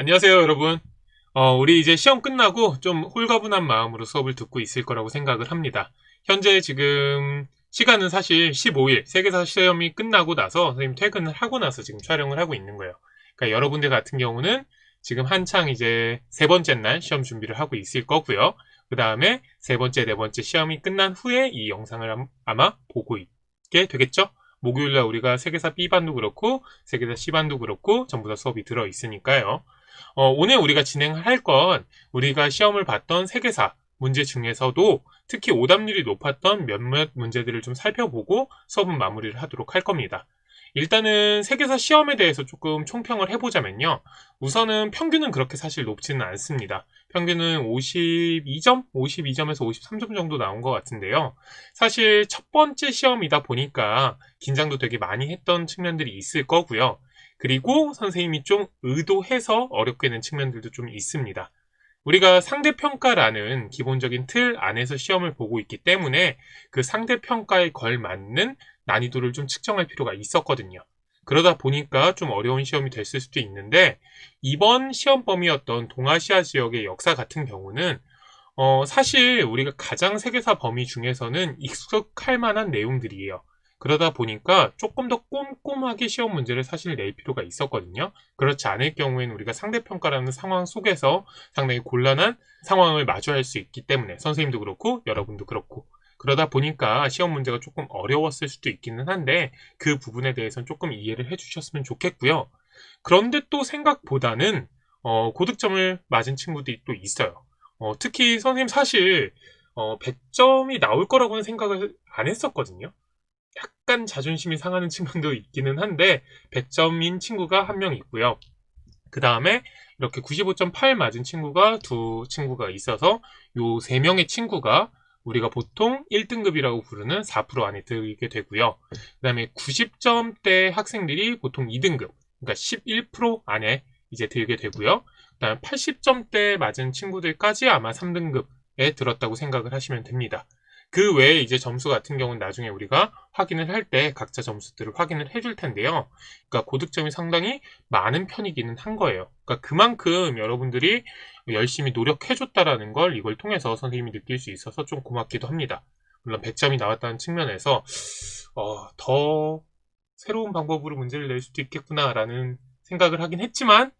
안녕하세요, 여러분. 우리 이제 시험 끝나고 좀 홀가분한 마음으로 수업을 듣고 있을 거라고 생각을 합니다. 현재 지금 시간은 사실 15일, 세계사 시험이 끝나고 나서 선생님 퇴근을 하고 나서 지금 촬영을 하고 있는 거예요. 그러니까 여러분들 같은 경우는 지금 한창 이제 세 번째 날 시험 준비를 하고 있을 거고요. 그 다음에 세 번째, 네 번째 시험이 끝난 후에 이 영상을 아마 보고 있게 되겠죠? 목요일날 우리가 세계사 B반도 그렇고 세계사 C반도 그렇고 전부 다 수업이 들어 있으니까요. 오늘 우리가 진행할 건 우리가 시험을 봤던 세계사 문제 중에서도 특히 오답률이 높았던 몇몇 문제들을 좀 살펴보고 수업은 마무리를 하도록 할 겁니다. 일단은 세계사 시험에 대해서 조금 총평을 해보자면요. 우선은 평균은 그렇게 사실 높지는 않습니다. 평균은 52점? 52점에서 53점 정도 나온 것 같은데요. 사실 첫 번째 시험이다 보니까 긴장도 되게 많이 했던 측면들이 있을 거고요. 그리고 선생님이 좀 의도해서 어렵게 낸 측면들도 좀 있습니다. 우리가 상대평가라는 기본적인 틀 안에서 시험을 보고 있기 때문에 그 상대평가에 걸맞는 난이도를 좀 측정할 필요가 있었거든요. 그러다 보니까 좀 어려운 시험이 됐을 수도 있는데 이번 시험 범위였던 동아시아 지역의 역사 같은 경우는 사실 우리가 가장 세계사 범위 중에서는 익숙할 만한 내용들이에요. 그러다 보니까 조금 더 꼼꼼하게 시험 문제를 사실 낼 필요가 있었거든요. 그렇지 않을 경우에는 우리가 상대평가라는 상황 속에서 상당히 곤란한 상황을 마주할 수 있기 때문에 선생님도 그렇고 여러분도 그렇고 그러다 보니까 시험 문제가 조금 어려웠을 수도 있기는 한데 그 부분에 대해서는 조금 이해를 해주셨으면 좋겠고요. 그런데 또 생각보다는 고득점을 맞은 친구들이 또 있어요. 특히 선생님 사실 100점이 나올 거라고는 생각을 안 했었거든요. 약간 자존심이 상하는 측면도 있기는 한데 100점인 친구가 한 명 있고요. 그 다음에 이렇게 95.8 맞은 친구가 두 친구가 있어서 요 세 명의 친구가 우리가 보통 1등급이라고 부르는 4% 안에 들게 되고요. 그 다음에 90점대 학생들이 보통 2등급, 그러니까 11% 안에 이제 들게 되고요. 그 다음에 80점대 맞은 친구들까지 아마 3등급에 들었다고 생각을 하시면 됩니다. 그 외에 이제 점수 같은 경우는 나중에 우리가 확인을 할 때 각자 점수들을 확인을 해줄 텐데요. 그러니까 고득점이 상당히 많은 편이기는 한 거예요. 그러니까 그만큼 여러분들이 열심히 노력해줬다라는 걸 이걸 통해서 선생님이 느낄 수 있어서 좀 고맙기도 합니다. 물론 100점이 나왔다는 측면에서 더 새로운 방법으로 문제를 낼 수도 있겠구나라는 생각을 하긴 했지만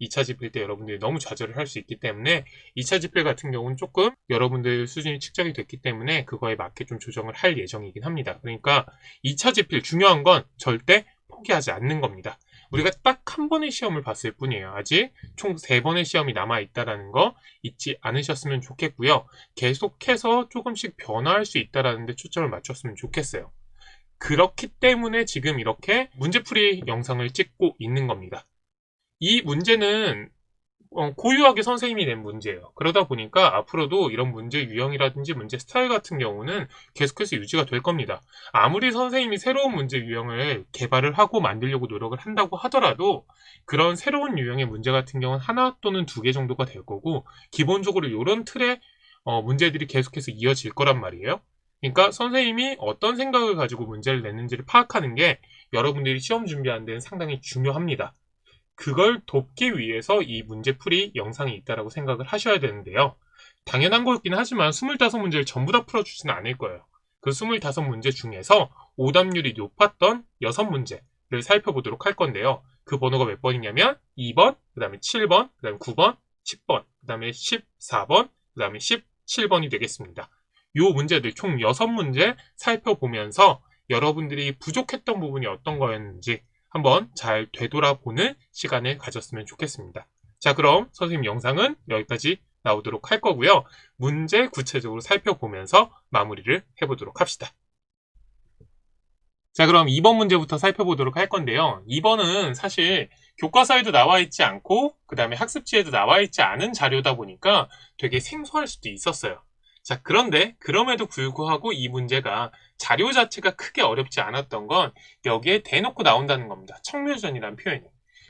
2차 집필 때 여러분들이 너무 좌절을 할 수 있기 때문에 2차 집필 같은 경우는 조금 여러분들 수준이 측정이 됐기 때문에 그거에 맞게 좀 조정을 할 예정이긴 합니다. 그러니까 2차 집필 중요한 건 절대 포기하지 않는 겁니다. 우리가 딱 한 번의 시험을 봤을 뿐이에요. 아직 총 3번의 시험이 남아있다는 거 잊지 않으셨으면 좋겠고요. 계속해서 조금씩 변화할 수 있다는 데 초점을 맞췄으면 좋겠어요. 그렇기 때문에 지금 이렇게 문제풀이 영상을 찍고 있는 겁니다. 이 문제는 고유하게 선생님이 낸 문제예요. 그러다 보니까 앞으로도 이런 문제 유형이라든지 문제 스타일 같은 경우는 계속해서 유지가 될 겁니다. 아무리 선생님이 새로운 문제 유형을 개발을 하고 만들려고 노력을 한다고 하더라도 그런 새로운 유형의 문제 같은 경우는 하나 또는 두 개 정도가 될 거고 기본적으로 이런 틀의 문제들이 계속해서 이어질 거란 말이에요. 그러니까 선생님이 어떤 생각을 가지고 문제를 냈는지를 파악하는 게 여러분들이 시험 준비하는 데는 상당히 중요합니다. 그걸 돕기 위해서 이 문제풀이 영상이 있다고 생각을 하셔야 되는데요. 당연한 거였긴 하지만 25문제를 전부 다 풀어주지는 않을 거예요. 그 25문제 중에서 오답률이 높았던 6문제를 살펴보도록 할 건데요. 그 번호가 몇 번이냐면 2번, 그 다음에 7번, 그 다음에 9번, 10번, 그 다음에 14번, 그 다음에 17번이 되겠습니다. 이 문제들 총 6문제 살펴보면서 여러분들이 부족했던 부분이 어떤 거였는지 한번 잘 되돌아보는 시간을 가졌으면 좋겠습니다. 자, 그럼 선생님 영상은 여기까지 나오도록 할 거고요. 문제 구체적으로 살펴보면서 마무리를 해보도록 합시다. 자, 그럼 2번 문제부터 살펴보도록 할 건데요. 2번은 사실 교과서에도 나와 있지 않고 그 다음에 학습지에도 나와 있지 않은 자료다 보니까 되게 생소할 수도 있었어요. 자, 그런데 그럼에도 불구하고 이 문제가 자료 자체가 크게 어렵지 않았던 건 여기에 대놓고 나온다는 겁니다. 청묘전이라는 표현이.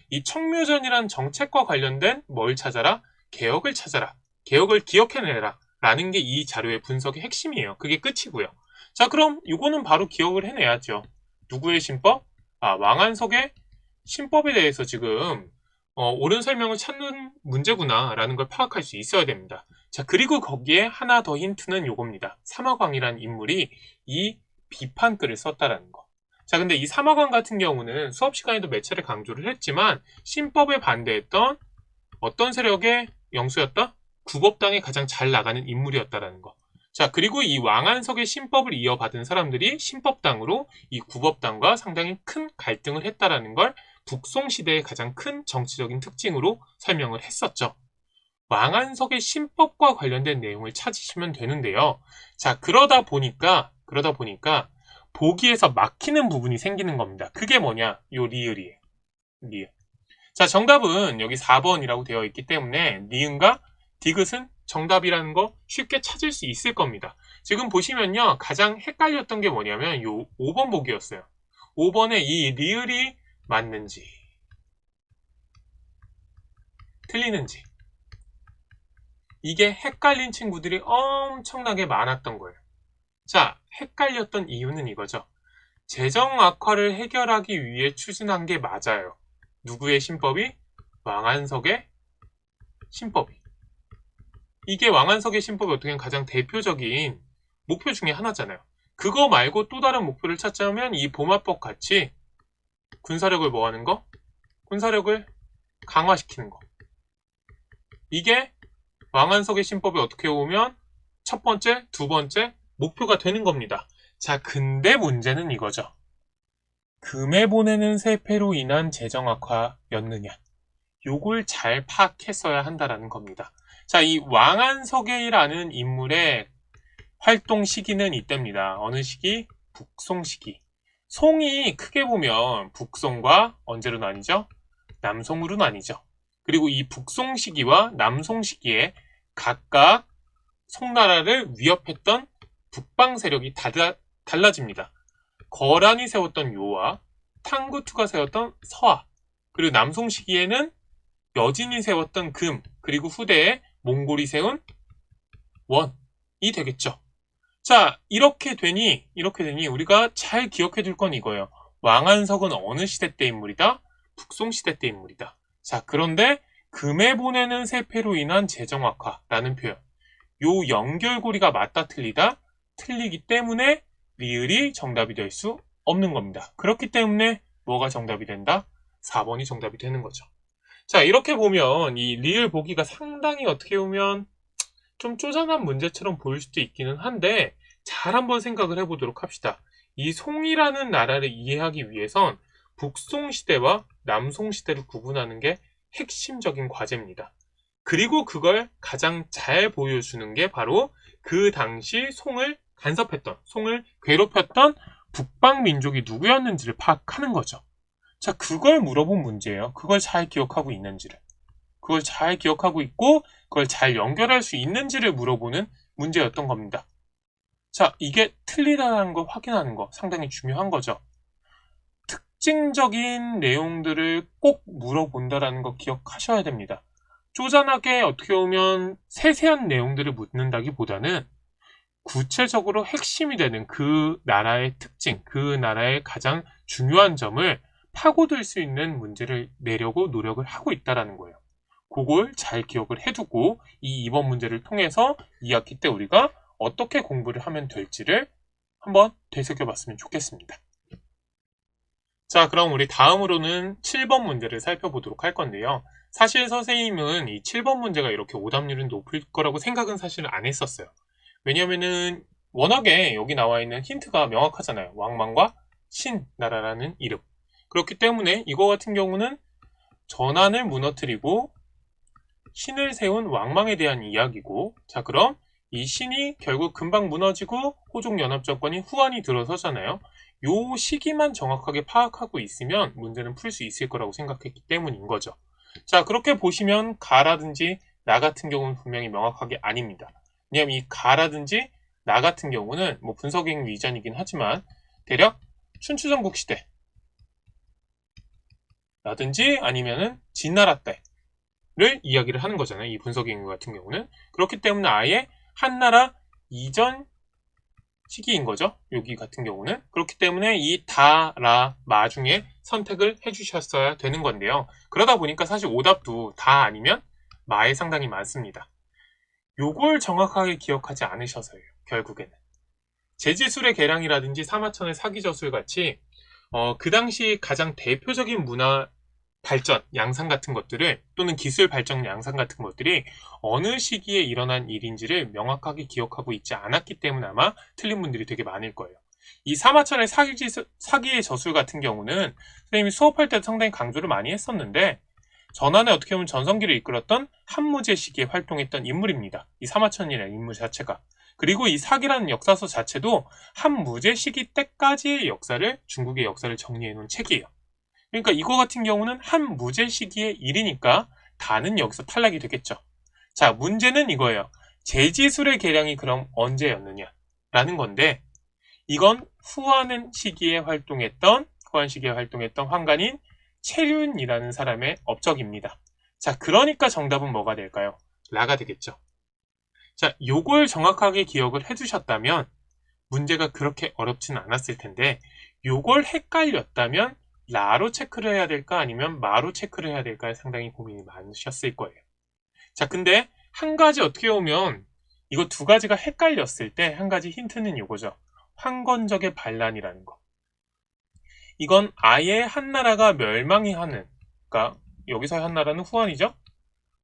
이 청묘전이란 정책과 관련된 뭘 찾아라? 개혁을 찾아라. 개혁을 기억해내라. 라는 게 이 자료의 분석의 핵심이에요. 그게 끝이고요. 자, 그럼 이거는 바로 기억을 해내야죠. 누구의 신법? 왕안석의 신법에 대해서 지금 옳은 설명을 찾는 문제구나라는 걸 파악할 수 있어야 됩니다. 자, 그리고 거기에 하나 더 힌트는 요겁니다. 사마광이라는 인물이 이 비판글을 썼다라는 거. 자, 근데 이 사마광 같은 경우는 수업 시간에도 몇 차례 강조를 했지만 신법에 반대했던 어떤 세력의 영수였다? 구법당에 가장 잘 나가는 인물이었다라는 거. 자, 그리고 이 왕안석의 신법을 이어받은 사람들이 신법당으로 이 구법당과 상당히 큰 갈등을 했다라는 걸 북송시대의 가장 큰 정치적인 특징으로 설명을 했었죠. 왕안석의 신법과 관련된 내용을 찾으시면 되는데요. 자, 그러다 보니까 보기에서 막히는 부분이 생기는 겁니다. 그게 뭐냐? 요 리을이에요. 리을. 자, 정답은 여기 4번이라고 되어 있기 때문에 니은과 디귿은 정답이라는 거 쉽게 찾을 수 있을 겁니다. 지금 보시면요. 가장 헷갈렸던 게 뭐냐면 요 5번 보기였어요. 5번에 이 리을이 맞는지 틀리는지 이게 헷갈린 친구들이 엄청나게 많았던 거예요. 자, 헷갈렸던 이유는 이거죠. 재정 악화를 해결하기 위해 추진한 게 맞아요. 누구의 신법이? 왕안석의 신법이. 이게 왕안석의 신법이 어떻게 보면 가장 대표적인 목표 중에 하나잖아요. 그거 말고 또 다른 목표를 찾자면 이 보마법 같이 군사력을 뭐 하는 거? 군사력을 강화시키는 거. 이게 왕안석의 신법이 어떻게 보면 첫 번째, 두 번째 목표가 되는 겁니다. 자, 근데 문제는 이거죠. 금에 보내는 세패로 인한 재정 악화였느냐. 요걸 잘 파악했어야 한다라는 겁니다. 자, 이 왕안석이라는 인물의 활동 시기는 이때입니다. 어느 시기? 북송 시기. 송이 크게 보면 북송과 언제로 나뉘죠? 남송으로 나뉘죠. 그리고 이 북송 시기와 남송 시기에 각각 송나라를 위협했던 북방 세력이 달라집니다. 거란이 세웠던 요와 탕구투가 세웠던 서하, 그리고 남송 시기에는 여진이 세웠던 금, 그리고 후대에 몽골이 세운 원이 되겠죠. 자, 이렇게 되니 우리가 잘 기억해 둘 건 이거예요. 왕안석은 어느 시대 때 인물이다? 북송시대 때 인물이다. 자, 그런데 금에 보내는 세패로 인한 재정 악화라는 표현. 요 연결고리가 맞다 틀리다? 틀리기 때문에 리을이 정답이 될 수 없는 겁니다. 그렇기 때문에 뭐가 정답이 된다? 4번이 정답이 되는 거죠. 자, 이렇게 보면 이 리을 보기가 상당히 어떻게 보면 좀 쪼잔한 문제처럼 보일 수도 있기는 한데 잘 한번 생각을 해보도록 합시다. 이 송이라는 나라를 이해하기 위해선 북송시대와 남송시대를 구분하는 게 핵심적인 과제입니다. 그리고 그걸 가장 잘 보여주는 게 바로 그 당시 송을 간섭했던, 송을 괴롭혔던 북방 민족이 누구였는지를 파악하는 거죠. 자, 그걸 물어본 문제예요. 그걸 잘 기억하고 있는지를. 그걸 잘 기억하고 있고 그걸 잘 연결할 수 있는지를 물어보는 문제였던 겁니다. 자, 이게 틀리다는 걸 확인하는 거 상당히 중요한 거죠. 특징적인 내용들을 꼭 물어본다라는 거 기억하셔야 됩니다. 쪼잔하게 어떻게 보면 세세한 내용들을 묻는다기보다는 구체적으로 핵심이 되는 그 나라의 특징, 그 나라의 가장 중요한 점을 파고들 수 있는 문제를 내려고 노력을 하고 있다는 거예요. 그걸 잘 기억을 해두고 이 2번 문제를 통해서 2학기 때 우리가 어떻게 공부를 하면 될지를 한번 되새겨봤으면 좋겠습니다. 자, 그럼 우리 다음으로는 7번 문제를 살펴보도록 할 건데요. 사실 선생님은 이 7번 문제가 이렇게 오답률은 높을 거라고 생각은 사실은 안 했었어요. 왜냐면은 워낙에 여기 나와 있는 힌트가 명확하잖아요. 왕망과 신나라라는 이름. 그렇기 때문에 이거 같은 경우는 전한을 무너뜨리고 신을 세운 왕망에 대한 이야기고, 자, 그럼 이 신이 결국 금방 무너지고 호족연합정권이 후한이 들어서잖아요. 요 시기만 정확하게 파악하고 있으면 문제는 풀 수 있을 거라고 생각했기 때문인 거죠. 자, 그렇게 보시면 가라든지 나 같은 경우는 분명히 명확하게 아닙니다. 왜냐면 이 가라든지 나 같은 경우는 뭐 분석행 위전이긴 하지만 대략 춘추전국 시대 라든지 아니면은 진나라 때를 이야기를 하는 거잖아요. 이 분석행 같은 경우는. 그렇기 때문에 아예 한나라 이전 시기인 거죠. 여기 같은 경우는. 그렇기 때문에 이 다, 라, 마 중에 선택을 해주셨어야 되는 건데요. 그러다 보니까 사실 오답도 다 아니면 마에 상당히 많습니다. 요걸 정확하게 기억하지 않으셔서예요. 결국에는. 제지술의 계량이라든지 사마천의 사기저술 같이 그 당시 가장 대표적인 문화 발전, 양상 같은 것들을 또는 기술 발전 양상 같은 것들이 어느 시기에 일어난 일인지를 명확하게 기억하고 있지 않았기 때문에 아마 틀린 분들이 되게 많을 거예요. 이 사마천의 사기의 저술 같은 경우는 선생님이 수업할 때도 상당히 강조를 많이 했었는데 전환에 어떻게 보면 전성기를 이끌었던 한무제 시기에 활동했던 인물입니다. 이 사마천이라는 인물 자체가. 그리고 이 사기라는 역사서 자체도 한무제 시기 때까지의 역사를 중국의 역사를 정리해 놓은 책이에요. 그러니까 이거 같은 경우는 한무제 시기의 일이니까 다는 여기서 탈락이 되겠죠. 자, 문제는 이거예요. 제지술의 계량이 그럼 언제였느냐 라는 건데 이건 후한 시기에 활동했던 환관인 체륜이라는 사람의 업적입니다. 자, 그러니까 정답은 뭐가 될까요? 라가 되겠죠. 자, 요걸 정확하게 기억을 해두셨다면 문제가 그렇게 어렵지는 않았을 텐데 요걸 헷갈렸다면 라로 체크를 해야 될까 아니면 마로 체크를 해야 될까에 상당히 고민이 많으셨을 거예요. 자, 근데 한 가지 어떻게 보면 이거 두 가지가 헷갈렸을 때 한 가지 힌트는 이거죠. 황건적의 반란이라는 거. 이건 아예 한나라가 멸망이 하는, 그러니까 여기서의 한나라는 후한이죠.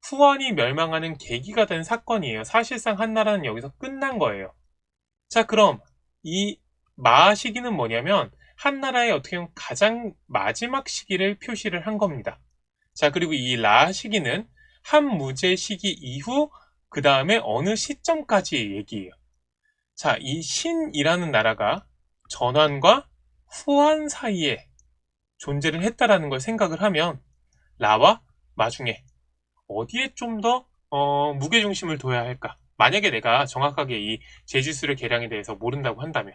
후한이 멸망하는 계기가 된 사건이에요. 사실상 한나라는 여기서 끝난 거예요. 자, 그럼 이 마 시기는 뭐냐면 한나라의 어떻게 보면 가장 마지막 시기를 표시를 한 겁니다. 자, 그리고 이 라 시기는 한무제 시기 이후 그 다음에 어느 시점까지의 얘기예요. 자, 이 신이라는 나라가 전환과 후한 사이에 존재를 했다라는 걸 생각을 하면 라와 마 중에 어디에 좀 더 무게중심을 둬야 할까? 만약에 내가 정확하게 이 제지술의 계량에 대해서 모른다고 한다면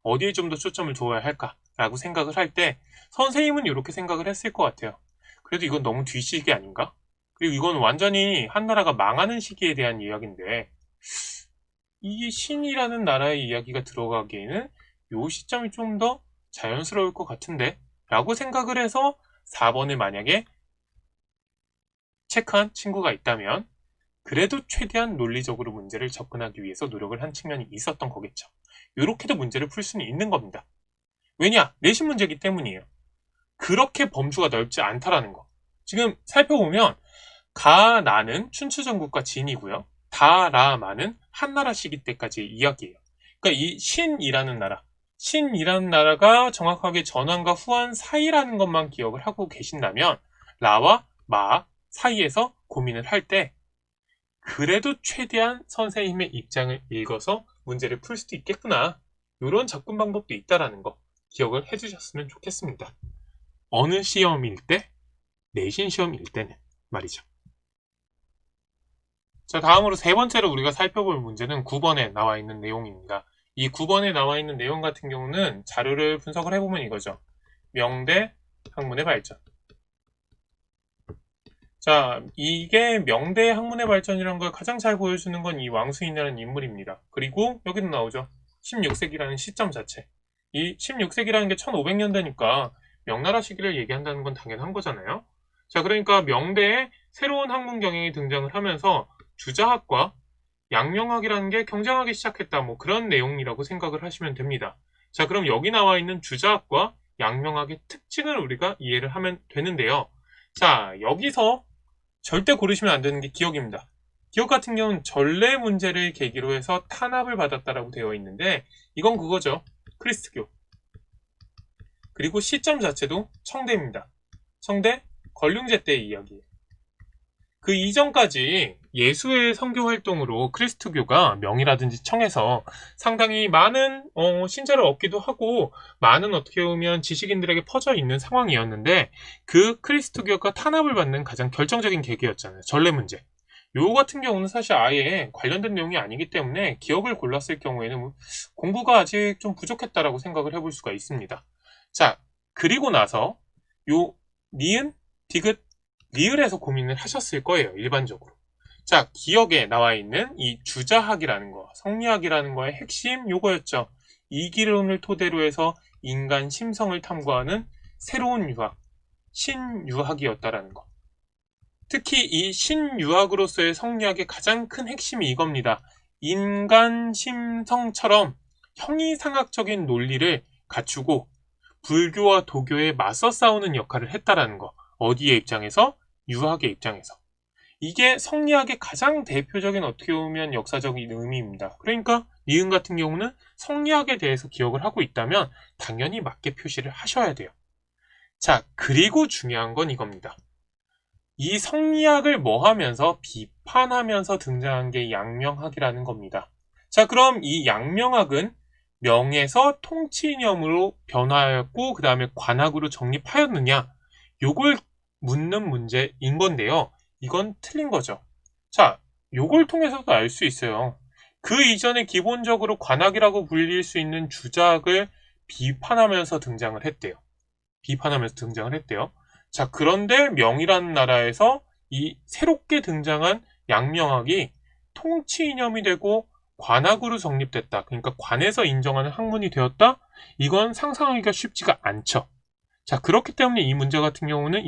어디에 좀 더 초점을 두어야 할까라고 생각을 할 때 선생님은 이렇게 생각을 했을 것 같아요. 그래도 이건 너무 뒤시기 아닌가? 그리고 이건 완전히 한나라가 망하는 시기에 대한 이야기인데 이 신이라는 나라의 이야기가 들어가기에는 이 시점이 좀 더 자연스러울 것 같은데 라고 생각을 해서 4번을 만약에 체크한 친구가 있다면 그래도 최대한 논리적으로 문제를 접근하기 위해서 노력을 한 측면이 있었던 거겠죠. 이렇게도 문제를 풀 수는 있는 겁니다. 왜냐? 내신 문제이기 때문이에요. 그렇게 범주가 넓지 않다라는 거. 지금 살펴보면 가, 나는 춘추전국과 진이고요. 다, 라, 마는 한나라 시기 때까지의 이야기예요. 그러니까 이 신이라는 나라가 정확하게 전환과 후한 사이라는 것만 기억을 하고 계신다면 라와 마 사이에서 고민을 할 때 그래도 최대한 선생님의 입장을 읽어서 문제를 풀 수도 있겠구나. 이런 접근 방법도 있다라는 거 기억을 해주셨으면 좋겠습니다. 어느 시험일 때? 내신 시험일 때는 말이죠. 자, 다음으로 세 번째로 우리가 살펴볼 문제는 9번에 나와 있는 내용입니다. 이 9번에 나와 있는 내용 같은 경우는 자료를 분석을 해보면 이거죠. 명대 학문의 발전. 자, 이게 명대 학문의 발전이라는 걸 가장 잘 보여주는 건 이 왕수인이라는 인물입니다. 그리고 여기도 나오죠. 16세기라는 시점 자체. 이 16세기라는 게 1500년대니까 명나라 시기를 얘기한다는 건 당연한 거잖아요. 자, 그러니까 명대에 새로운 학문 경향이 등장을 하면서 주자학과 양명학이라는 게 경쟁하기 시작했다. 뭐 그런 내용이라고 생각을 하시면 됩니다. 자, 그럼 여기 나와 있는 주자학과 양명학의 특징을 우리가 이해를 하면 되는데요. 자, 여기서 절대 고르시면 안 되는 게 기억입니다. 기억 같은 경우는 전례 문제를 계기로 해서 탄압을 받았다라고 되어 있는데 이건 그거죠. 크리스트교. 그리고 시점 자체도 청대입니다. 청대 걸륭제 때의 이야기예요. 그 이전까지 예수의 선교 활동으로 크리스트교가 명이라든지 청에서 상당히 많은 신자를 얻기도 하고 많은 어떻게 보면 지식인들에게 퍼져 있는 상황이었는데 그 크리스트교가 탄압을 받는 가장 결정적인 계기였잖아요. 전례 문제. 요 같은 경우는 사실 아예 관련된 내용이 아니기 때문에 기억을 골랐을 경우에는 공부가 아직 좀 부족했다라고 생각을 해볼 수가 있습니다. 자, 그리고 나서 요 니은, 디귿, 리을에서 고민을 하셨을 거예요. 일반적으로. 자, 기억에 나와 있는 이 주자학이라는 거, 성리학이라는 거의 핵심 요거였죠. 이 기론을 토대로 해서 인간 심성을 탐구하는 새로운 유학, 신유학이었다라는 것. 특히 이 신유학으로서의 성리학의 가장 큰 핵심이 이겁니다. 인간 심성처럼 형이상학적인 논리를 갖추고 불교와 도교에 맞서 싸우는 역할을 했다라는 거. 어디의 입장에서? 유학의 입장에서. 이게 성리학의 가장 대표적인 어떻게 보면 역사적인 의미입니다. 그러니까 니은 같은 경우는 성리학에 대해서 기억을 하고 있다면 당연히 맞게 표시를 하셔야 돼요. 자, 그리고 중요한 건 이겁니다. 이 성리학을 뭐 하면서 비판하면서 등장한 게 양명학이라는 겁니다. 자, 그럼 이 양명학은 명에서 통치이념으로 변화하였고 그 다음에 관학으로 정립하였느냐? 요걸 묻는 문제인 건데요. 이건 틀린 거죠. 자, 요걸 통해서도 알 수 있어요. 그 이전에 기본적으로 관학이라고 불릴 수 있는 주작을 비판하면서 등장을 했대요. 자, 그런데 명이라는 나라에서 이 새롭게 등장한 양명학이 통치 이념이 되고 관학으로 정립됐다. 그러니까 관에서 인정하는 학문이 되었다? 이건 상상하기가 쉽지가 않죠. 자, 그렇기 때문에 이 문장 같은 경우는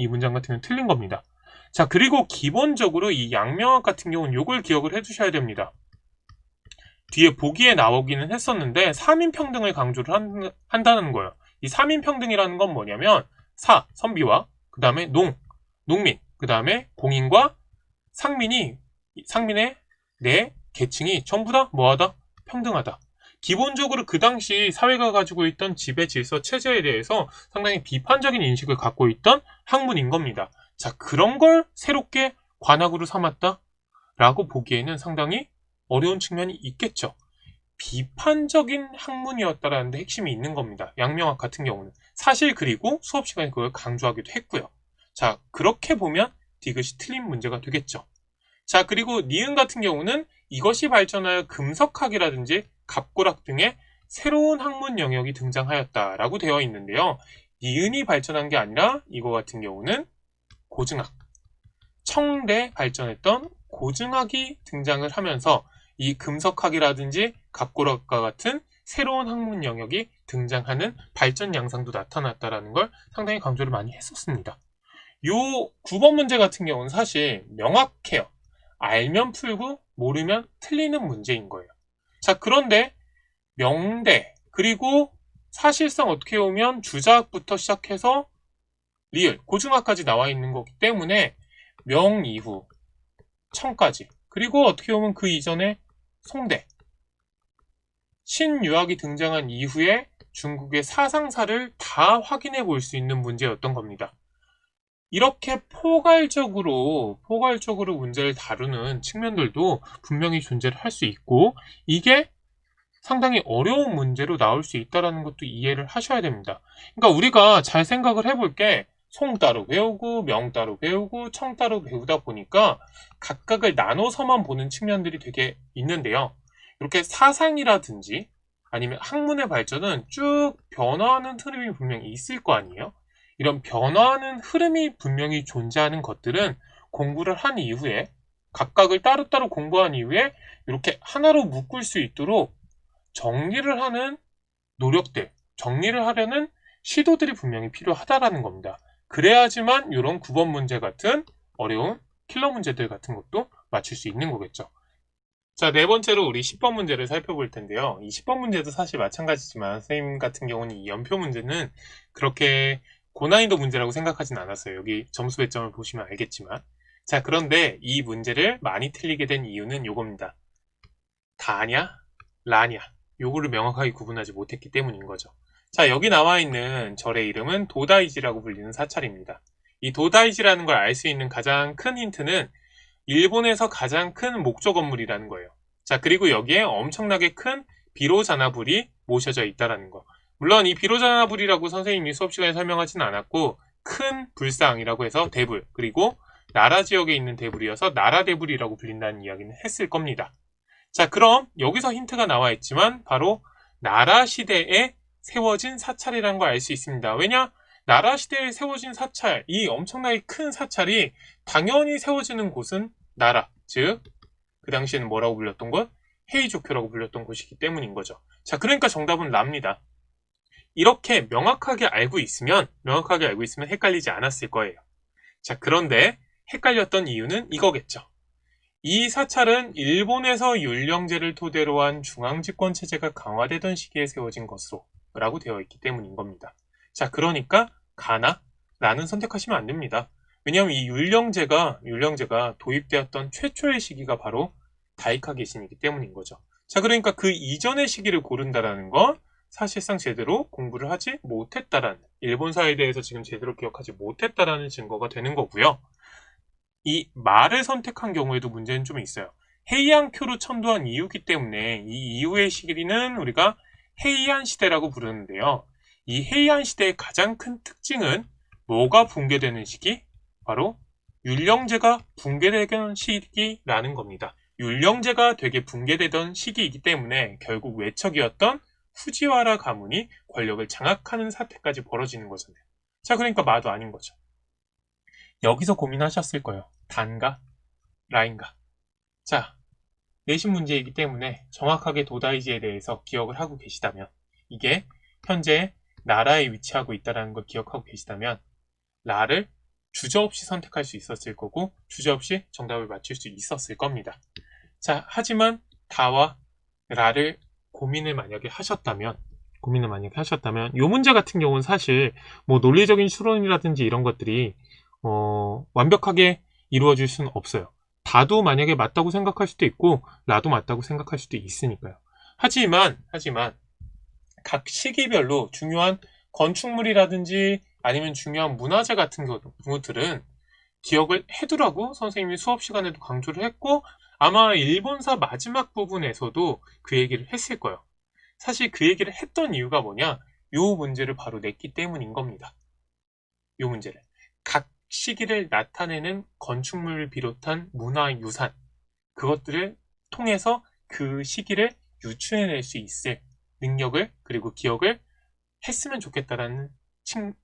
틀린 겁니다. 자, 그리고 기본적으로 이 양명학 같은 경우는 이걸 기억을 해두셔야 됩니다. 뒤에 보기에 나오기는 했었는데 3인평등을 강조를 한다는 거예요. 이 3인평등이라는 건 뭐냐면 선비와 그 다음에 농민, 그 다음에 공인과 상민의 네 계층이 전부 다 뭐하다? 평등하다. 기본적으로 그 당시 사회가 가지고 있던 지배 질서 체제에 대해서 상당히 비판적인 인식을 갖고 있던 학문인 겁니다. 자, 그런 걸 새롭게 관학으로 삼았다? 라고 보기에는 상당히 어려운 측면이 있겠죠. 비판적인 학문이었다라는 데 핵심이 있는 겁니다. 양명학 같은 경우는. 사실 그리고 수업 시간에 그걸 강조하기도 했고요. 자, 그렇게 보면 디귿이 틀린 문제가 되겠죠. 자, 그리고 니은 같은 경우는 이것이 발전하여 금석학이라든지 갑고락 등의 새로운 학문 영역이 등장하였다라고 되어 있는데요. 니은이 발전한 게 아니라 이거 같은 경우는 고증학, 청대 발전했던 고증학이 등장을 하면서 이 금석학이라든지 갑고락과 같은 새로운 학문 영역이 등장하는 발전 양상도 나타났다라는 걸 상당히 강조를 많이 했었습니다. 요 9번 문제 같은 경우는 사실 명확해요. 알면 풀고 모르면 틀리는 문제인 거예요. 자, 그런데 명대 그리고 사실상 어떻게 보면 주자학부터 시작해서 리을, 고증학까지 나와 있는 거기 때문에 명 이후 청까지 그리고 어떻게 보면 그 이전에 송대, 신유학이 등장한 이후에 중국의 사상사를 다 확인해 볼 수 있는 문제였던 겁니다. 이렇게 포괄적으로 문제를 다루는 측면들도 분명히 존재를 할 수 있고 이게 상당히 어려운 문제로 나올 수 있다는 것도 이해를 하셔야 됩니다. 그러니까 우리가 잘 생각을 해볼 게 송 따로 배우고 명 따로 배우고 청 따로 배우다 보니까 각각을 나눠서만 보는 측면들이 되게 있는데요. 이렇게 사상이라든지 아니면 학문의 발전은 쭉 변화하는 흐름이 분명히 있을 거 아니에요. 이런 변화하는 흐름이 분명히 존재하는 것들은 공부를 한 이후에 각각을 따로따로 공부한 이후에 이렇게 하나로 묶을 수 있도록 정리를 하는 노력들, 정리를 하려는 시도들이 분명히 필요하다라는 겁니다. 그래야지만 이런 9번 문제 같은 어려운 킬러 문제들 같은 것도 맞출 수 있는 거겠죠. 자, 네 번째로 우리 10번 문제를 살펴볼 텐데요. 이 10번 문제도 사실 마찬가지지만 선생님 같은 경우는 이 연표 문제는 그렇게 고난이도 문제라고 생각하진 않았어요. 여기 점수 배점을 보시면 알겠지만. 자, 그런데 이 문제를 많이 틀리게 된 이유는 요겁니다. 다냐? 라냐? 요거를 명확하게 구분하지 못했기 때문인 거죠. 자, 여기 나와 있는 절의 이름은 도다이지라고 불리는 사찰입니다. 이 도다이지라는 걸 알 수 있는 가장 큰 힌트는 일본에서 가장 큰 목조 건물이라는 거예요. 자, 그리고 여기에 엄청나게 큰 비로자나불이 모셔져 있다는 거. 물론 이 비로자나불이라고 선생님이 수업 시간에 설명하지는 않았고 큰 불상이라고 해서 대불, 그리고 나라 지역에 있는 대불이어서 나라대불이라고 불린다는 이야기는 했을 겁니다. 자, 그럼 여기서 힌트가 나와 있지만 바로 나라 시대에 세워진 사찰이라는 걸 알 수 있습니다. 왜냐? 나라 시대에 세워진 사찰, 이 엄청나게 큰 사찰이 당연히 세워지는 곳은 나라, 즉 그 당시에는 뭐라고 불렸던 것? 헤이조교라고 불렸던 곳이기 때문인 거죠. 자, 그러니까 정답은 라입니다. 이렇게 명확하게 알고 있으면 헷갈리지 않았을 거예요. 자, 그런데 헷갈렸던 이유는 이거겠죠. 이 사찰은 일본에서 율령제를 토대로 한 중앙집권 체제가 강화되던 시기에 세워진 것으로 라고 되어 있기 때문인 겁니다. 자, 그러니까 가나라는 선택하시면 안 됩니다. 왜냐하면 이 율령제가 도입되었던 최초의 시기가 바로 다이카 개신이기 때문인 거죠. 자, 그러니까 그 이전의 시기를 고른다라는 건 사실상 제대로 공부를 하지 못했다라는, 일본사에 대해서 지금 제대로 기억하지 못했다라는 증거가 되는 거고요. 이 말을 선택한 경우에도 문제는 좀 있어요. 헤이안교로 천도한 이유기 때문에 이 이후의 시기는 우리가 헤이안 시대라고 부르는데요. 이 헤이안 시대의 가장 큰 특징은 뭐가 붕괴되는 시기? 바로 율령제가 붕괴되던 시기라는 겁니다. 율령제가 되게 붕괴되던 시기이기 때문에 결국 외척이었던 후지와라 가문이 권력을 장악하는 사태까지 벌어지는 거잖아요. 자, 그러니까 마도 아닌 거죠. 여기서 고민하셨을 거예요. 단가? 라인가? 자, 내신 문제이기 때문에 정확하게 도다이지에 대해서 기억을 하고 계시다면, 이게 현재 나라에 위치하고 있다는 걸 기억하고 계시다면 라를 주저없이 선택할 수 있었을 거고 주저없이 정답을 맞출 수 있었을 겁니다. 자, 하지만 다와 라를 고민을 만약에 하셨다면 이 문제 같은 경우는 사실 뭐 논리적인 추론이라든지 이런 것들이 완벽하게 이루어질 수는 없어요. 다도 만약에 맞다고 생각할 수도 있고 라도 맞다고 생각할 수도 있으니까요. 하지만 각 시기별로 중요한 건축물이라든지 아니면 중요한 문화재 같은 경우들은 기억을 해두라고 선생님이 수업 시간에도 강조를 했고 아마 일본사 마지막 부분에서도 그 얘기를 했을 거예요. 사실 그 얘기를 했던 이유가 뭐냐? 요 문제를 바로 냈기 때문인 겁니다. 요 문제를. 각 시기를 나타내는 건축물을 비롯한 문화유산, 그것들을 통해서 그 시기를 유추해낼 수 있을 능력을 그리고 기억을 했으면 좋겠다라는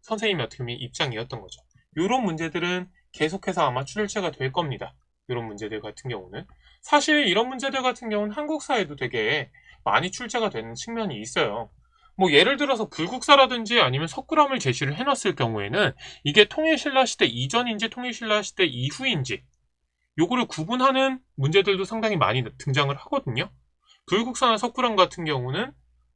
선생님의 어떻게 보면 입장이었던 거죠. 이런 문제들은 계속해서 아마 출제가 될 겁니다. 이런 문제들 같은 경우는 사실 이런 문제들 같은 경우는 한국사에도 되게 많이 출제가 되는 측면이 있어요. 뭐 예를 들어서 불국사라든지 아니면 석굴암을 제시를 해놨을 경우에는 이게 통일신라 시대 이전인지 통일신라 시대 이후인지 요거를 구분하는 문제들도 상당히 많이 등장을 하거든요. 불국사나 석굴암 같은 경우는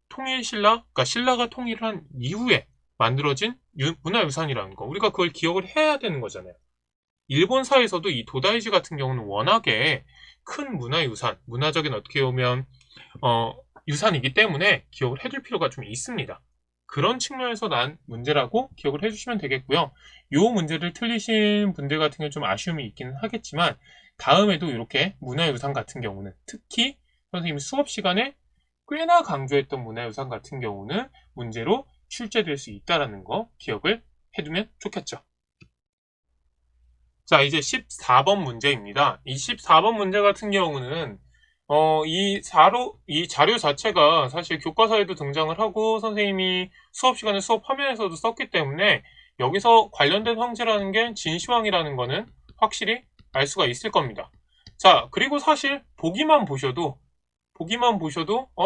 그러니까 신라가 통일을 한 이후에 만들어진 문화유산이라는 거, 우리가 그걸 기억을 해야 되는 거잖아요. 일본사에서도 이 도다이지 같은 경우는 워낙에 큰 문화유산, 문화적인 어떻게 보면 유산이기 때문에 기억을 해둘 필요가 좀 있습니다. 그런 측면에서 난 문제라고 기억을 해주시면 되겠고요. 이 문제를 틀리신 분들 같은 경우는 좀 아쉬움이 있기는 하겠지만 다음에도 이렇게 문화유산 같은 경우는 특히 선생님이 수업 시간에 꽤나 강조했던 문화유산 같은 경우는 문제로 출제될 수 있다는 거 기억을 해두면 좋겠죠. 자, 이제 14번 문제입니다. 이 14번 문제 같은 경우는 이 자료 자체가 사실 교과서에도 등장을 하고 선생님이 수업 시간에 수업 화면에서도 썼기 때문에 여기서 관련된 황제라는 게 진시황이라는 거는 확실히 알 수가 있을 겁니다. 자, 그리고 사실 보기만 보셔도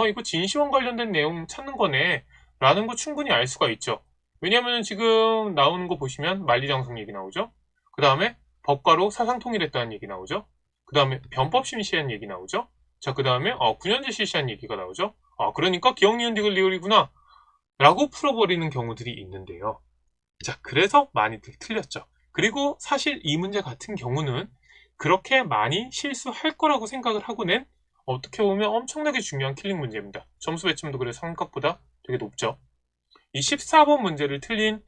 이거 진시황 관련된 내용 찾는 거네 라는 거 충분히 알 수가 있죠. 왜냐면 지금 나오는 거 보시면 만리장성 얘기 나오죠. 그 다음에 법과로 사상통일했다는 얘기 나오죠. 그 다음에 변법 심시한 얘기 나오죠. 자, 그 다음에 군현제 실시한 얘기가 나오죠. 그러니까 기억, 니은, 디귿, 리을이구나 라고 풀어버리는 경우들이 있는데요. 자, 그래서 많이들 틀렸죠. 그리고 사실 이 문제 같은 경우는 그렇게 많이 실수할 거라고 생각을 하고 낸 어떻게 보면 엄청나게 중요한 킬링 문제입니다. 점수 배점도 그래서 생각보다 되게 높죠. 이 14번 문제를 틀린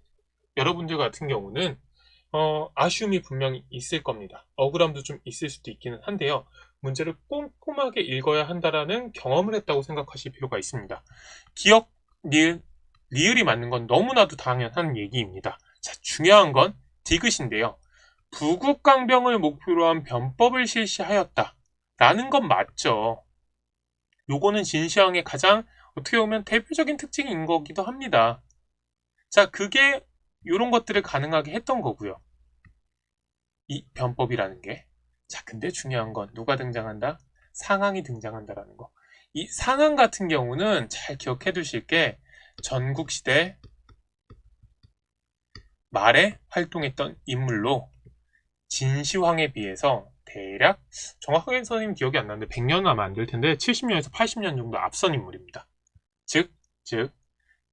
여러분들 같은 경우는 아쉬움이 분명히 있을 겁니다. 억울함도 좀 있을 수도 있기는 한데요. 문제를 꼼꼼하게 읽어야 한다라는 경험을 했다고 생각하실 필요가 있습니다. 기억, 니은, 리을이 맞는 건 너무나도 당연한 얘기입니다. 자, 중요한 건 디귿인데요. 부국강병을 목표로 한 변법을 실시하였다 라는 건 맞죠. 요거는 진시황의 가장 어떻게 보면 대표적인 특징인 거기도 합니다. 자, 그게 이런 것들을 가능하게 했던 거고요. 이 변법이라는 게. 자, 근데 중요한 건 누가 등장한다? 상황이 등장한다라는 거. 이 상황 같은 경우는 잘 기억해 두실 게 전국시대 말에 활동했던 인물로 진시황에 비해서 대략 정확하게 선생님 기억이 안 나는데 100년은 아마 안 될 텐데 70년에서 80년 정도 앞선 인물입니다. 즉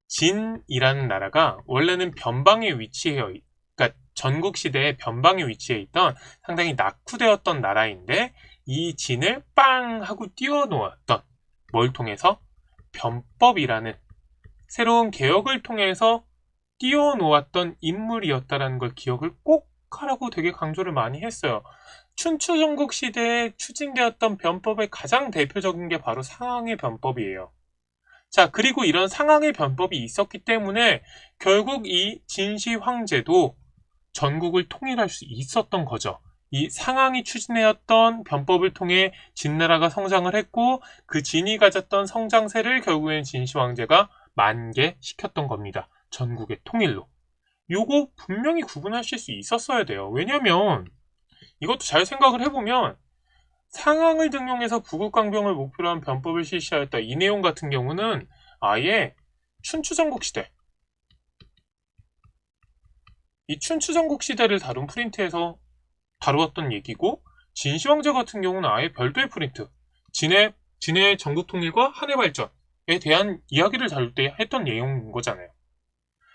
진이라는 나라가 원래는 변방에 그러니까 전국시대의 변방에 위치해 있던 상당히 낙후되었던 나라인데 이 진을 빵 하고 띄워놓았던 뭘 통해서? 변법이라는 새로운 개혁을 통해서 띄워놓았던 인물이었다라는 걸 기억을 꼭 하라고 되게 강조를 많이 했어요. 춘추 전국 시대에 추진되었던 변법의 가장 대표적인 게 바로 상항의 변법이에요. 자, 그리고 이런 상항의 변법이 있었기 때문에 결국 이 진시 황제도 전국을 통일할 수 있었던 거죠. 이 상항이 추진해왔던 변법을 통해 진나라가 성장을 했고 그 진이 가졌던 성장세를 결국엔 진시 황제가 만개시켰던 겁니다. 전국의 통일로. 요거 분명히 구분하실 수 있었어야 돼요. 왜냐면 이것도 잘 생각을 해보면 상항을 등용해서 부국강병을 목표로 한 변법을 실시하였다. 이 내용 같은 경우는 아예 춘추전국 시대 이 춘추전국 시대를 다룬 프린트에서 다루었던 얘기고 진시황제 같은 경우는 아예 별도의 프린트 진의 전국 통일과 한해 발전에 대한 이야기를 다룰 때 했던 내용인 거잖아요.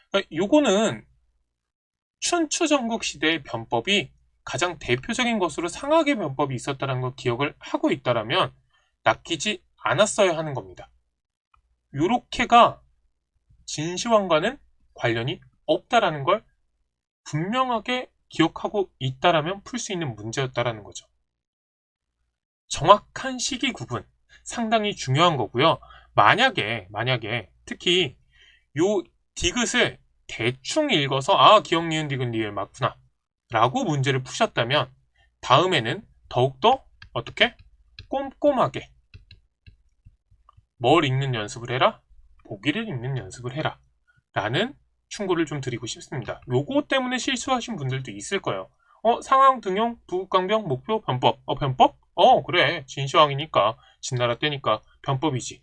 그러니까 요거는 춘추전국 시대의 변법이 가장 대표적인 것으로 상하계 변법이 있었다는 걸 기억을 하고 있다라면 낚이지 않았어야 하는 겁니다. 요렇게가 진시황과는 관련이 없다라는 걸 분명하게 기억하고 있다라면 풀 수 있는 문제였다라는 거죠. 정확한 시기 구분 상당히 중요한 거고요. 만약에 특히 요 디귿을 대충 읽어서 기억 니은 디귿 리을 맞구나 라고 문제를 푸셨다면 다음에는 더욱더 어떻게? 꼼꼼하게 뭘 읽는 연습을 해라? 보기를 읽는 연습을 해라 라는 충고를 좀 드리고 싶습니다. 요거 때문에 실수하신 분들도 있을 거예요. 상황 등용 부국강병 목표 변법 변법? 그래 진시황이니까 진나라 때니까 변법이지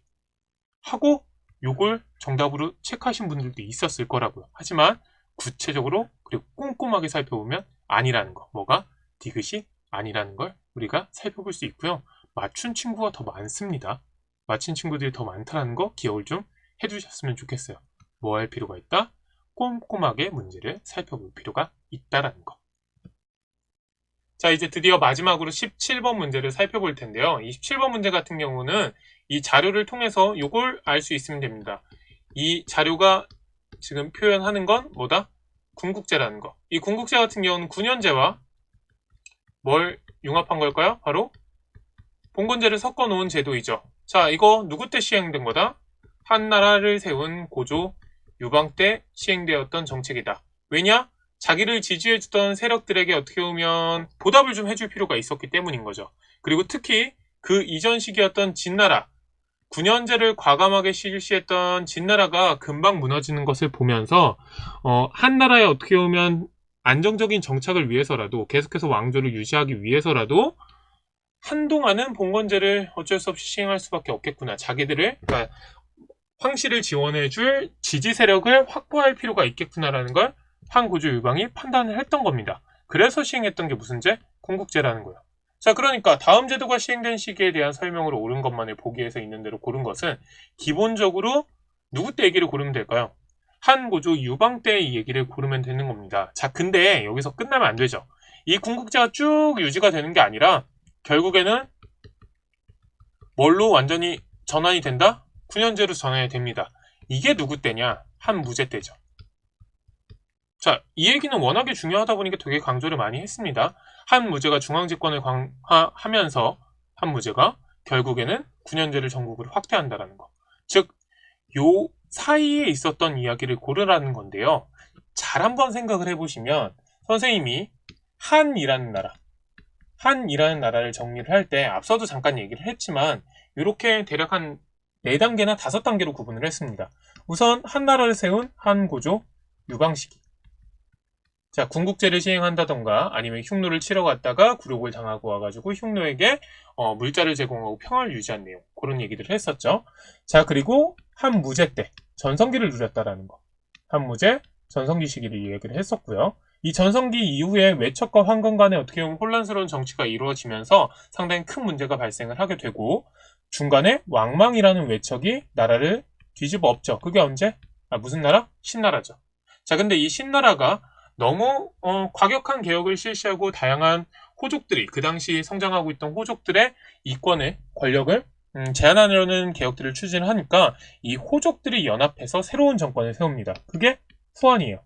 하고 요걸 정답으로 체크하신 분들도 있었을 거라고요. 하지만 구체적으로 그리고 꼼꼼하게 살펴보면 아니라는 거, 뭐가? 디귿이 아니라는 걸 우리가 살펴볼 수 있고요. 맞춘 친구가 더 많습니다. 맞춘 친구들이 더 많다는 거 기억을 좀 해주셨으면 좋겠어요. 뭐 할 필요가 있다? 꼼꼼하게 문제를 살펴볼 필요가 있다라는 거. 자, 이제 드디어 마지막으로 17번 문제를 살펴볼 텐데요. 이 17번 문제 같은 경우는 이 자료를 통해서 이걸 알 수 있으면 됩니다. 이 자료가 지금 표현하는 건 뭐다? 군국제라는 거. 이 군국제 같은 경우는 9년제와 뭘 융합한 걸까요? 바로 봉건제를 섞어 놓은 제도이죠. 자, 이거 누구 때 시행된 거다? 한나라를 세운 고조 유방 때 시행되었던 정책이다. 왜냐? 자기를 지지해주던 세력들에게 어떻게 보면 보답을 좀 해줄 필요가 있었기 때문인 거죠. 그리고 특히 그 이전 시기였던 진나라 9년제를 과감하게 실시했던 진나라가 금방 무너지는 것을 보면서 한나라에 어떻게 보면 안정적인 정착을 위해서라도 계속해서 왕조를 유지하기 위해서라도 한동안은 봉건제를 어쩔 수 없이 시행할 수밖에 없겠구나. 자기들을 그러니까 황실을 지원해줄 지지 세력을 확보할 필요가 있겠구나라는 걸 한고조 유방이 판단을 했던 겁니다. 그래서 시행했던 게 무슨 제? 군국제라는 거예요. 자, 그러니까 다음 제도가 시행된 시기에 대한 설명으로 옳은 것만을 보기에서 있는 대로 고른 것은 기본적으로 누구 때 얘기를 고르면 될까요? 한고조 유방 때의 얘기를 고르면 되는 겁니다. 자, 근데 여기서 끝나면 안 되죠. 이 군국제가 쭉 유지가 되는 게 아니라 결국에는 뭘로 완전히 전환이 된다? 9년제로 전환이 됩니다. 이게 누구 때냐? 한무제 때죠. 자, 이 얘기는 워낙에 중요하다 보니까 되게 강조를 많이 했습니다. 한무제가 중앙집권을 강화하면서 한무제가 결국에는 9년제를 전국으로 확대한다는 거. 즉, 요 사이에 있었던 이야기를 고르라는 건데요. 잘 한번 생각을 해보시면 선생님이 한이라는 나라를 정리를 할 때 앞서도 잠깐 얘기를 했지만 이렇게 대략 한 4단계나 5단계로 구분을 했습니다. 우선 한나라를 세운 한고조 유방 시기. 자, 군국제를 시행한다던가 아니면 흉노를 치러 갔다가 굴욕을 당하고 와가지고 흉노에게 물자를 제공하고 평화를 유지한 내용, 그런 얘기들을 했었죠. 자, 그리고 한무제 때 전성기를 누렸다라는 거, 한무제 전성기 시기를 얘기를 했었고요. 이 전성기 이후에 외척과 황건 간에 어떻게 보면 혼란스러운 정치가 이루어지면서 상당히 큰 문제가 발생을 하게 되고, 중간에 왕망이라는 외척이 나라를 뒤집어 엎죠. 그게 언제? 무슨 나라? 신나라죠. 자, 근데 이 신나라가 너무 과격한 개혁을 실시하고 다양한 호족들이, 그 당시 성장하고 있던 호족들의 이권을, 권력을 제한하려는 개혁들을 추진하니까 이 호족들이 연합해서 새로운 정권을 세웁니다. 그게 후한이에요.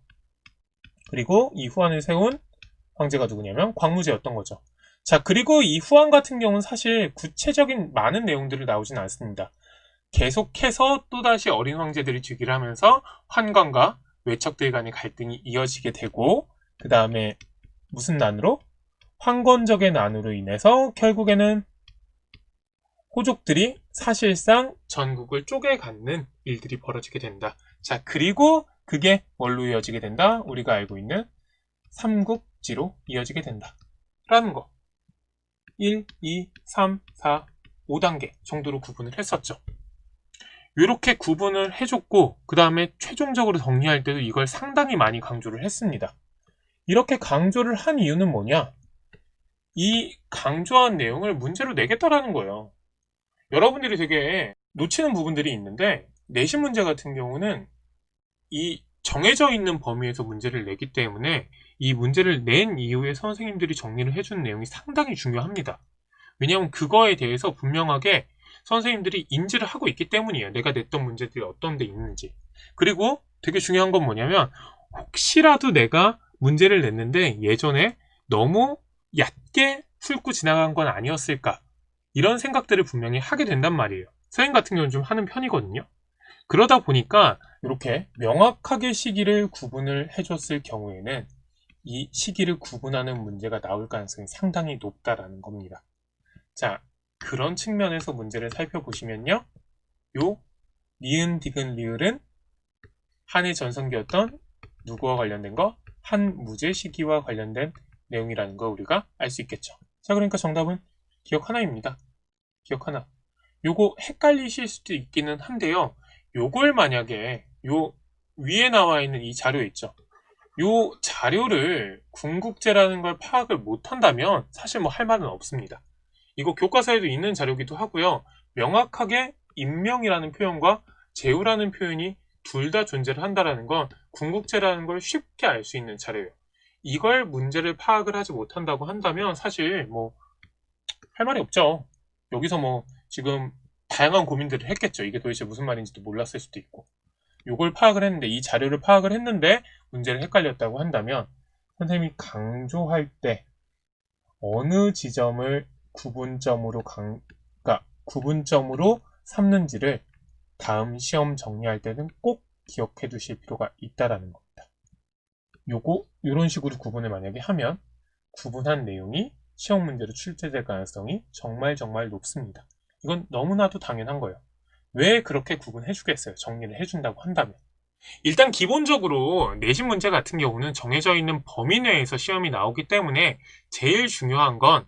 그리고 이 후한을 세운 황제가 누구냐면 광무제였던 거죠. 자, 그리고 이 후한 같은 경우는 사실 구체적인 많은 내용들을 나오진 않습니다. 계속해서 또다시 어린 황제들이 즉위를 하면서 환관과 외척들 간의 갈등이 이어지게 되고, 그 다음에 무슨 난으로? 황건적의 난으로 인해서 결국에는 호족들이 사실상 전국을 쪼개갖는 일들이 벌어지게 된다. 자, 그리고 그게 뭘로 이어지게 된다? 우리가 알고 있는 삼국지로 이어지게 된다. 라는 거. 1, 2, 3, 4, 5단계 정도로 구분을 했었죠. 이렇게 구분을 해줬고, 그 다음에 최종적으로 정리할 때도 이걸 상당히 많이 강조를 했습니다. 이렇게 강조를 한 이유는 뭐냐? 이 강조한 내용을 문제로 내겠다라는 거예요. 여러분들이 되게 놓치는 부분들이 있는데, 내신 문제 같은 경우는 이 정해져 있는 범위에서 문제를 내기 때문에 이 문제를 낸 이후에 선생님들이 정리를 해준 내용이 상당히 중요합니다. 왜냐하면 그거에 대해서 분명하게 선생님들이 인지를 하고 있기 때문이에요. 내가 냈던 문제들이 어떤 데 있는지. 그리고 되게 중요한 건 뭐냐면, 혹시라도 내가 문제를 냈는데 예전에 너무 얕게 훑고 지나간 건 아니었을까, 이런 생각들을 분명히 하게 된단 말이에요. 선생님 같은 경우는 좀 하는 편이거든요. 그러다 보니까 이렇게 명확하게 시기를 구분을 해줬을 경우에는 이 시기를 구분하는 문제가 나올 가능성이 상당히 높다라는 겁니다. 자, 그런 측면에서 문제를 살펴보시면요, 요 니은, 디귿, 리을은 한의 전성기였던 누구와 관련된 거? 한무제 시기와 관련된 내용이라는 거 우리가 알 수 있겠죠. 자, 그러니까 정답은 기억 하나입니다. 기억 하나. 요거 헷갈리실 수도 있기는 한데요, 요걸 만약에 요 위에 나와 있는 이 자료 있죠, 요 자료를 궁극제라는 걸 파악을 못한다면 사실 뭐 할 말은 없습니다. 이거 교과서에도 있는 자료기도 하고요. 명확하게 임명이라는 표현과 제후라는 표현이 둘 다 존재를 한다는 건 궁극제라는 걸 쉽게 알 수 있는 자료예요. 이걸 문제를 파악을 하지 못한다고 한다면 사실 뭐 할 말이 없죠. 여기서 뭐 지금 다양한 고민들을 했겠죠. 이게 도대체 무슨 말인지도 몰랐을 수도 있고. 요걸 파악을 했는데, 이 자료를 파악을 했는데 문제를 헷갈렸다고 한다면 선생님이 강조할 때 어느 지점을 그러니까 구분점으로 삼는지를 다음 시험 정리할 때는 꼭 기억해 두실 필요가 있다라는 겁니다. 요런 식으로 구분을 만약에 하면 구분한 내용이 시험 문제로 출제될 가능성이 정말 높습니다. 이건 너무나도 당연한 거예요. 왜 그렇게 구분해 주겠어요? 정리를 해준다고 한다면. 일단 기본적으로 내신 문제 같은 경우는 정해져 있는 범위 내에서 시험이 나오기 때문에 제일 중요한 건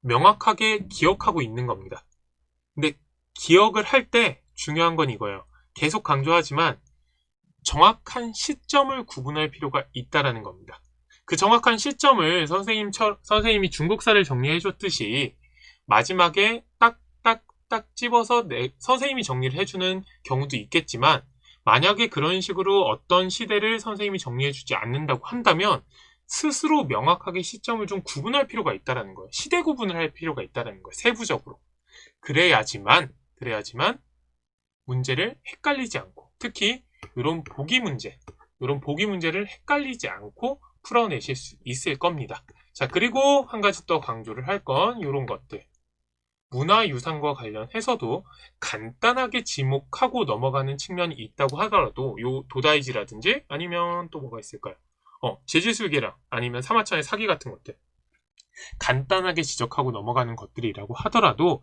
명확하게 기억하고 있는 겁니다. 근데 기억을 할 때 중요한 건 이거예요. 계속 강조하지만 정확한 시점을 구분할 필요가 있다라는 겁니다. 그 정확한 시점을 선생님이 중국사를 정리해 줬듯이 마지막에 딱 집어서 선생님이 정리를 해주는 경우도 있겠지만, 만약에 그런 식으로 어떤 시대를 선생님이 정리해주지 않는다고 한다면 스스로 명확하게 시점을 좀 구분할 필요가 있다는 거예요. 시대 구분을 할 필요가 있다는 거예요. 세부적으로. 그래야지만 문제를 헷갈리지 않고, 특히 이런 보기 문제를 헷갈리지 않고 풀어내실 수 있을 겁니다. 자, 그리고 한 가지 더 강조를 할 건 이런 것들. 문화유산과 관련해서도 간단하게 지목하고 넘어가는 측면이 있다고 하더라도, 요 도다이지라든지 아니면 또 뭐가 있을까요? 제지술계랑 아니면 사마천의 사기 같은 것들 간단하게 지적하고 넘어가는 것들이라고 하더라도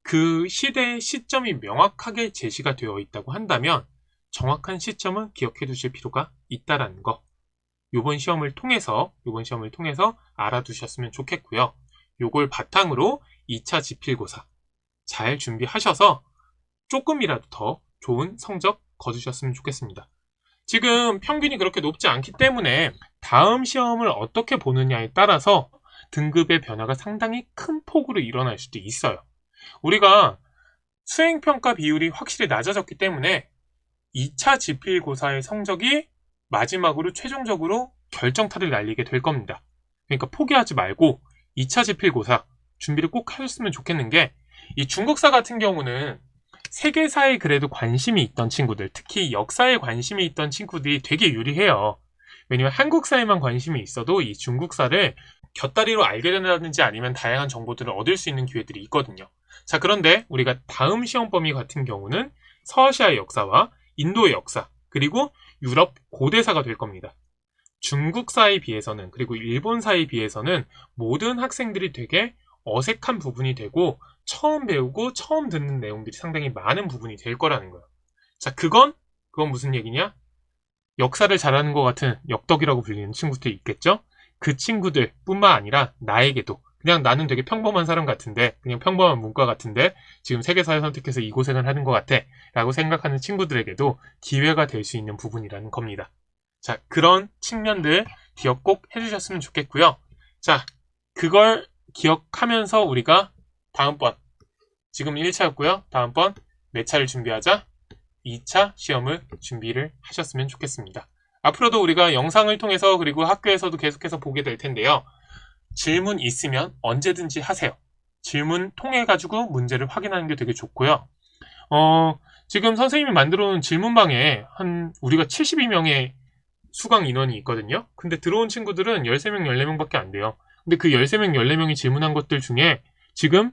그 시대의 시점이 명확하게 제시가 되어 있다고 한다면 정확한 시점은 기억해 두실 필요가 있다라는 거. 요번 시험을 통해서 알아두셨으면 좋겠고요. 요걸 바탕으로 2차 지필고사 잘 준비하셔서 조금이라도 더 좋은 성적 거두셨으면 좋겠습니다. 지금 평균이 그렇게 높지 않기 때문에 다음 시험을 어떻게 보느냐에 따라서 등급의 변화가 상당히 큰 폭으로 일어날 수도 있어요. 우리가 수행평가 비율이 확실히 낮아졌기 때문에 2차 지필고사의 성적이 마지막으로 최종적으로 결정타를 날리게 될 겁니다. 그러니까 포기하지 말고 2차 지필고사 준비를 꼭 하셨으면 좋겠는 게, 이 중국사 같은 경우는 세계사에 그래도 관심이 있던 친구들, 특히 역사에 관심이 있던 친구들이 되게 유리해요. 왜냐면 한국사에만 관심이 있어도 이 중국사를 곁다리로 알게 된다든지 아니면 다양한 정보들을 얻을 수 있는 기회들이 있거든요. 자, 그런데 우리가 다음 시험 범위 같은 경우는 서아시아의 역사와 인도의 역사, 그리고 유럽 고대사가 될 겁니다. 중국사에 비해서는, 그리고 일본사에 비해서는 모든 학생들이 되게 어색한 부분이 되고 처음 배우고 처음 듣는 내용들이 상당히 많은 부분이 될 거라는 거예요. 자, 그건 무슨 얘기냐? 역사를 잘하는 것 같은 역덕이라고 불리는 친구들이 있겠죠? 그 친구들 뿐만 아니라 나에게도, 그냥 나는 되게 평범한 사람 같은데, 그냥 평범한 문과 같은데 지금 세계사를 선택해서 이 고생을 하는 것 같아 라고 생각하는 친구들에게도 기회가 될 수 있는 부분이라는 겁니다. 자, 그런 측면들 기억 꼭 해주셨으면 좋겠고요. 자, 그걸 기억하면서 우리가 다음번, 지금 1차였고요. 다음번 몇 차를 준비하자? 2차 시험을 준비를 하셨으면 좋겠습니다. 앞으로도 우리가 영상을 통해서, 그리고 학교에서도 계속해서 보게 될 텐데요. 질문 있으면 언제든지 하세요. 질문 통해 가지고 문제를 확인하는 게 되게 좋고요. 지금 선생님이 만들어 놓은 질문방에 우리가 72명의 수강 인원이 있거든요. 근데 들어온 친구들은 13명, 14명밖에 안 돼요. 근데 그 13명, 14명이 질문한 것들 중에 지금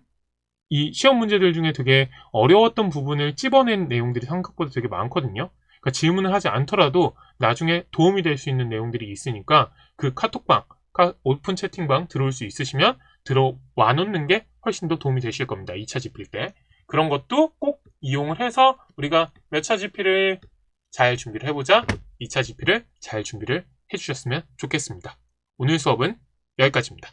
이 시험 문제들 중에 되게 어려웠던 부분을 찝어낸 내용들이 생각보다 되게 많거든요. 그러니까 질문을 하지 않더라도 나중에 도움이 될 수 있는 내용들이 있으니까 그 카톡방, 오픈 채팅방 들어올 수 있으시면 들어와 놓는 게 훨씬 더 도움이 되실 겁니다. 2차 지필 때. 그런 것도 꼭 이용을 해서 우리가 몇 차 지필을 잘 준비를 해보자. 2차 지필을 잘 준비를 해주셨으면 좋겠습니다. 오늘 수업은 여기까지입니다.